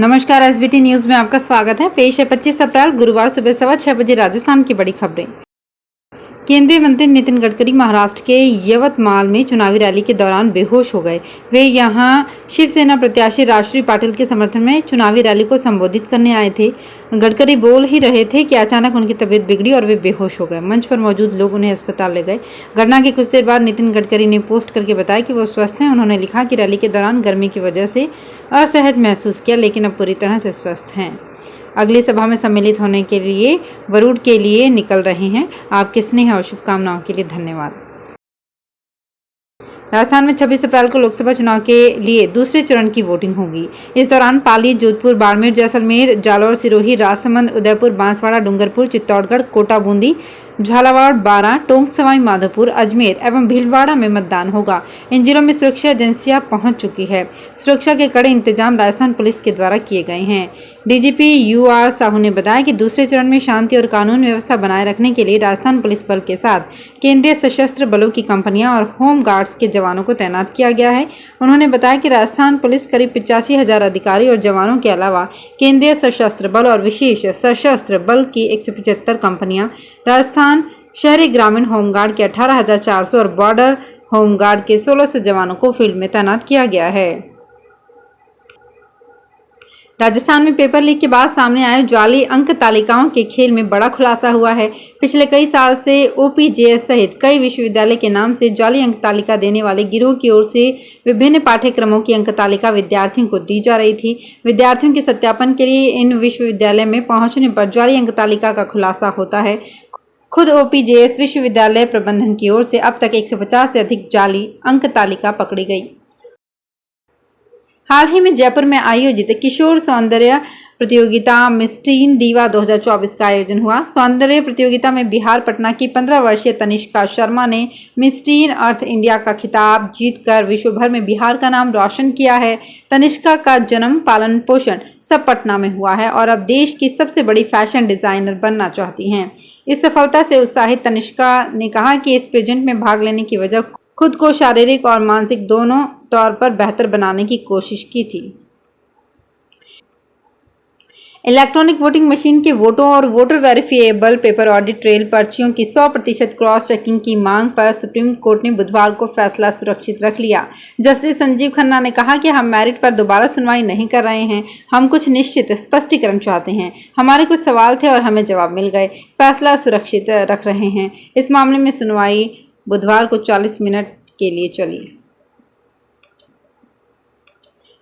नमस्कार, SBT news में आपका स्वागत है। पेश है 25 अप्रैल गुरुवार सुबह 6:15 बजे राजस्थान की बड़ी खबरें। केंद्रीय मंत्री नितिन गडकरी महाराष्ट्र के यवतमाल में चुनावी रैली के दौरान बेहोश हो गए। वे यहां शिवसेना प्रत्याशी राजश्री पाटिल के समर्थन में चुनावी रैली को संबोधित करने आए थे। गडकरी बोल ही रहे थे कि अचानक उनकी तबीयत बिगड़ी और वे बेहोश हो गए। मंच पर मौजूद लोग उन्हें अस्पताल ले गए। घटना के कुछ देर बाद नितिन गडकरी ने पोस्ट करके बताया कि वो स्वस्थ हैं। उन्होंने लिखा कि रैली के दौरान गर्मी की वजह से असहज महसूस किया, लेकिन अब पूरी तरह से स्वस्थ हैं। अगली सभा में सम्मिलित होने के लिए वरुण के लिए निकल रहे हैं। आपके स्नेह और शुभकामनाओं के लिए धन्यवाद। राजस्थान में 26 अप्रैल को लोकसभा चुनाव के लिए दूसरे चरण की वोटिंग होगी। इस दौरान पाली, जोधपुर, बाड़मेर, जैसलमेर, जालौर, सिरोही, राजसमंद, उदयपुर, बांसवाड़ा, डूंगरपुर, चित्तौड़गढ़, कोटा, बूंदी, झालावाड़, बारां, टोंक, सवाई माधोपुर, अजमेर एवं भीलवाड़ा में मतदान होगा। इन जिलों में सुरक्षा एजेंसियां पहुंच चुकी है। सुरक्षा के कड़े इंतजाम राजस्थान पुलिस के द्वारा किए गए हैं। डीजीपी यूआर साहू ने बताया कि दूसरे चरण में शांति और कानून व्यवस्था बनाए रखने के लिए राजस्थान पुलिस बल के साथ केंद्रीय सशस्त्र बलों की कंपनियां और होम गार्ड्स के जवानों को तैनात किया गया है। उन्होंने बताया कि राजस्थान पुलिस करीब 85,000 अधिकारी और जवानों के अलावा केंद्रीय सशस्त्र बल और विशेष सशस्त्र बल की 175 कंपनियां, राजस्थान शहरी ग्रामीण होमगार्ड के 18,400 और बॉर्डर होमगार्ड के 1600 जवानों को फील्ड में तैनात किया गया है। राजस्थान में पेपर लीक के बाद सामने आए जाली अंक तालिकाओं के खेल में बड़ा खुलासा हुआ है। पिछले कई साल से ओपीजेएस सहित कई विश्वविद्यालय के नाम से जाली अंक तालिका देने वाले गिरोह की ओर से विभिन्न पाठ्यक्रमों की अंक तालिका विद्यार्थियों को दी जा रही थी। विद्यार्थियों के सत्यापन के लिए इन विश्वविद्यालय में पहुंचने पर जाली अंक तालिका का खुलासा होता है। खुद ओपीजेएस विश्वविद्यालय प्रबंधन की ओर से अब तक 150 से अधिक जाली अंक तालिका पकड़ी गई। हाल ही में जयपुर में आयोजित किशोर सौंदर्य प्रतियोगिता मिस टीन दीवा 2024 का आयोजन हुआ। सौंदर्य प्रतियोगिता में बिहार पटना की 15 वर्षीय तनिष्का शर्मा ने मिस टीन अर्थ इंडिया का खिताब जीतकर विश्व भर में बिहार का नाम रोशन किया है। तनिष्का का जन्म, पालन पोषण सब पटना में हुआ है और अब देश की सबसे बड़ी फैशन डिजाइनर बनना चाहती हैं। इस सफलता से उत्साहित तनिष्का ने कहा कि इस पेजेंट में भाग लेने की वजह खुद को शारीरिक और मानसिक दोनों तौर पर बेहतर बनाने की कोशिश की थी। इलेक्ट्रॉनिक वोटिंग मशीन के वोटों और voter verifiable paper audit trail पर्चियों की 100% क्रॉस चेकिंग की मांग पर सुप्रीम कोर्ट ने बुधवार को फैसला सुरक्षित रख लिया। जस्टिस संजीव खन्ना ने कहा कि हम मेरिट पर दोबारा सुनवाई नहीं कर रहे हैं, हम कुछ निश्चित स्पष्टीकरण चाहते हैं। हमारे कुछ सवाल थे और हमें जवाब मिल गए। फैसला सुरक्षित रख रहे हैं। इस मामले में सुनवाई बुधवार को 40 मिनट के लिए चली।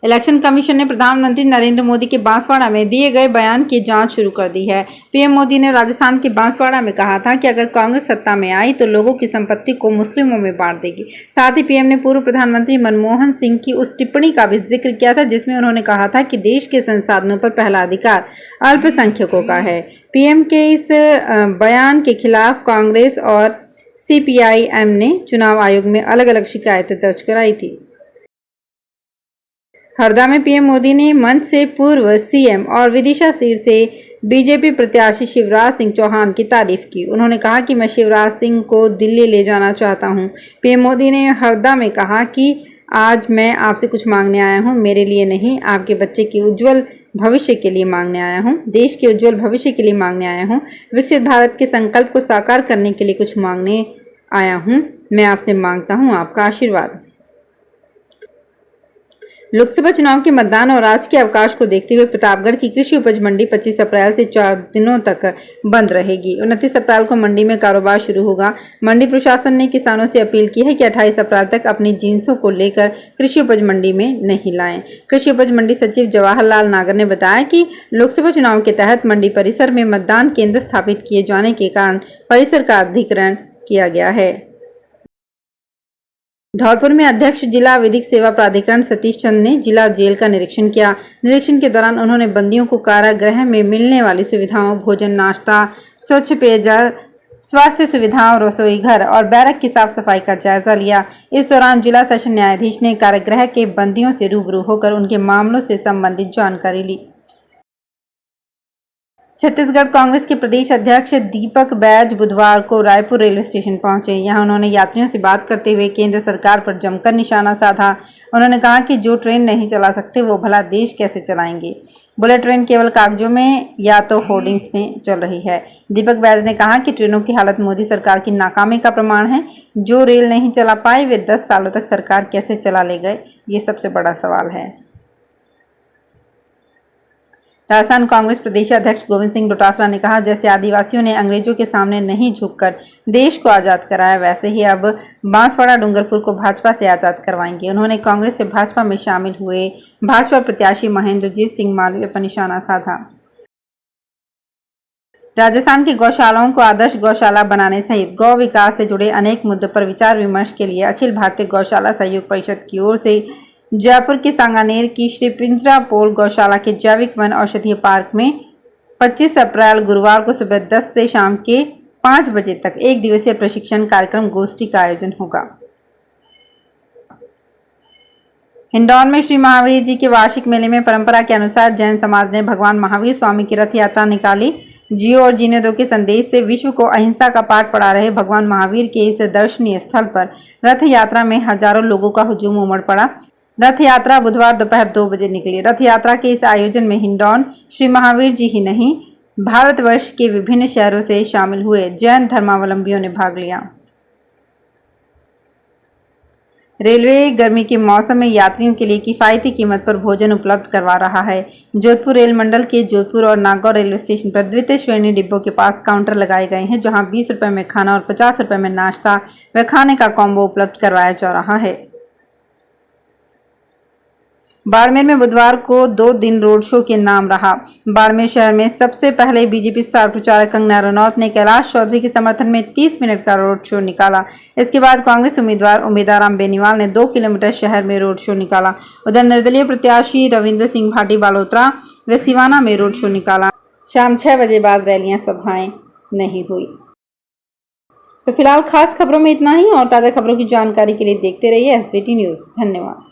इलेक्शन कमीशन ने प्रधानमंत्री नरेंद्र मोदी के बांसवाड़ा में दिए गए बयान की जांच शुरू कर दी है। पीएम मोदी ने राजस्थान के बांसवाड़ा में कहा था कि अगर कांग्रेस सत्ता में आई तो लोगों की संपत्ति को मुस्लिमों में बांट देगी। साथ ही पीएम ने पूर्व प्रधानमंत्री मनमोहन सिंह की उस टिप्पणी का भी जिक्र किया था जिसमें उन्होंने कहा था कि देश के संसाधनों पर पहला अधिकार अल्पसंख्यकों का है। पीएम के इस बयान के खिलाफ कांग्रेस और सीपीआईएम ने चुनाव आयोग में अलग अलग शिकायतें दर्ज कराई थी। हरदा में पीएम मोदी ने मंच से पूर्व सीएम और विदिशा सीट से बीजेपी प्रत्याशी शिवराज सिंह चौहान की तारीफ की। उन्होंने कहा कि मैं शिवराज सिंह को दिल्ली ले जाना चाहता हूं। पीएम मोदी ने हरदा में कहा कि आज मैं आपसे कुछ मांगने आया हूं, मेरे लिए नहीं, आपके बच्चे के उज्जवल भविष्य के लिए मांगने आया हूं, देश के उज्जवल भविष्य के लिए मांगने आया हूं, विकसित भारत के संकल्प को साकार करने के लिए कुछ मांगने आया हूं। मैं आपसे मांगता हूं आपका आशीर्वाद। लोकसभा चुनाव के मतदान और आज के अवकाश को देखते हुए प्रतापगढ़ की कृषि उपज मंडी 25 अप्रैल से 4 दिनों तक बंद रहेगी। 29 अप्रैल को मंडी में कारोबार शुरू होगा। मंडी प्रशासन ने किसानों से अपील की है कि 28 अप्रैल तक अपनी जिन्सों को लेकर कृषि उपज मंडी में नहीं लाएं। कृषि उपज मंडी सचिव जवाहरलाल नागर ने बताया कि लोकसभा चुनाव के तहत मंडी परिसर में मतदान केंद्र स्थापित किए जाने के कारण परिसर का अधिग्रहण किया गया है। धौलपुर में अध्यक्ष जिला विधिक सेवा प्राधिकरण सतीश चंद ने जिला जेल का निरीक्षण किया। निरीक्षण के दौरान उन्होंने बंदियों को कारागृह में मिलने वाली सुविधाओं, भोजन, नाश्ता, स्वच्छ पेयजल, स्वास्थ्य सुविधाओं, रसोई घर और बैरक की साफ सफाई का जायजा लिया। इस दौरान जिला सेशन न्यायाधीश ने कारागृह के बंदियों से रूबरू होकर उनके मामलों से संबंधित जानकारी ली। छत्तीसगढ़ कांग्रेस के प्रदेश अध्यक्ष दीपक बैज बुधवार को रायपुर रेलवे स्टेशन पहुंचे। यहां उन्होंने यात्रियों से बात करते हुए केंद्र सरकार पर जमकर निशाना साधा। उन्होंने कहा कि जो ट्रेन नहीं चला सकते वो भला देश कैसे चलाएंगे। बुलेट ट्रेन केवल कागजों में या तो होर्डिंग्स में चल रही है। दीपक बैज ने कहा कि ट्रेनों की हालत मोदी सरकार की नाकामी का प्रमाण है। जो रेल नहीं चला पाई वे 10 सालों तक सरकार कैसे चला ले गए, ये सबसे बड़ा सवाल है। राजस्थान कांग्रेस प्रदेश अध्यक्ष गोविंद सिंह डोटासरा ने कहा, जैसे आदिवासियों ने अंग्रेजों के सामने नहीं झुककर देश को आज़ाद कराया, वैसे ही अब बांसवाड़ा डूंगरपुर को भाजपा से आज़ाद करवाएंगे। उन्होंने कांग्रेस से भाजपा में शामिल हुए भाजपा प्रत्याशी महेंद्रजीत सिंह मालवीय पर निशाना साधा। राजस्थान की गौशालाओं को आदर्श गौशाला बनाने सहित गौ विकास से जुड़े अनेक मुद्दों पर विचार विमर्श के लिए अखिल भारतीय गौशाला सहयोग परिषद की ओर से जयपुर के सांगानेर की श्री पिंजरापोल गौशाला के जैविक वन औषधीय पार्क में 25 अप्रैल गुरुवार को सुबह 10 से शाम के 5 बजे तक एक दिवसीय प्रशिक्षण कार्यक्रम गोष्ठी का आयोजन होगा। हिंडौन में श्री महावीर जी के वार्षिक मेले में परंपरा के अनुसार जैन समाज ने भगवान महावीर स्वामी की रथ यात्रा निकाली। जियो और जीने दो के संदेश से विश्व को अहिंसा का पाठ पढ़ा रहे भगवान महावीर के इस दर्शनीय स्थल पर रथ यात्रा में हजारों लोगों का हुजूम उमड़ पड़ा। रथ यात्रा बुधवार दोपहर 2 बजे निकली। रथ यात्रा के इस आयोजन में हिंडौन श्री महावीर जी ही नहीं, भारतवर्ष के विभिन्न शहरों से शामिल हुए जैन धर्मावलंबियों ने भाग लिया। रेलवे गर्मी के मौसम में यात्रियों के लिए किफायती कीमत पर भोजन उपलब्ध करवा रहा है। जोधपुर रेल मंडल के जोधपुर और नागौर रेलवे स्टेशन पर द्वितीय श्रेणी डिब्बों के पास काउंटर लगाए गए हैं, जहां 20 रुपए में खाना और 50 रुपए में नाश्ता व खाने का कॉम्बो उपलब्ध करवाया जा रहा है। बाड़मेर में बुधवार को 2 दिन रोड शो के नाम रहा। बाड़मेर शहर में सबसे पहले बीजेपी स्टार प्रचारक कंगना रनौत ने कैलाश चौधरी के समर्थन में 30 मिनट का रोड शो निकाला। इसके बाद कांग्रेस उम्मीदवार उमेदाराम बेनीवाल ने 2 किलोमीटर शहर में रोड शो निकाला। उधर निर्दलीय प्रत्याशी रविंद्र सिंह भाटी बालोतरा व सिवाना में रोड शो निकाला। शाम 6 बजे बाद रैलियां सभाएं नहीं हुई। तो फिलहाल खास खबरों में इतना ही और ताज़ा खबरों की जानकारी के लिए देखते रहिए SBT न्यूज़। धन्यवाद।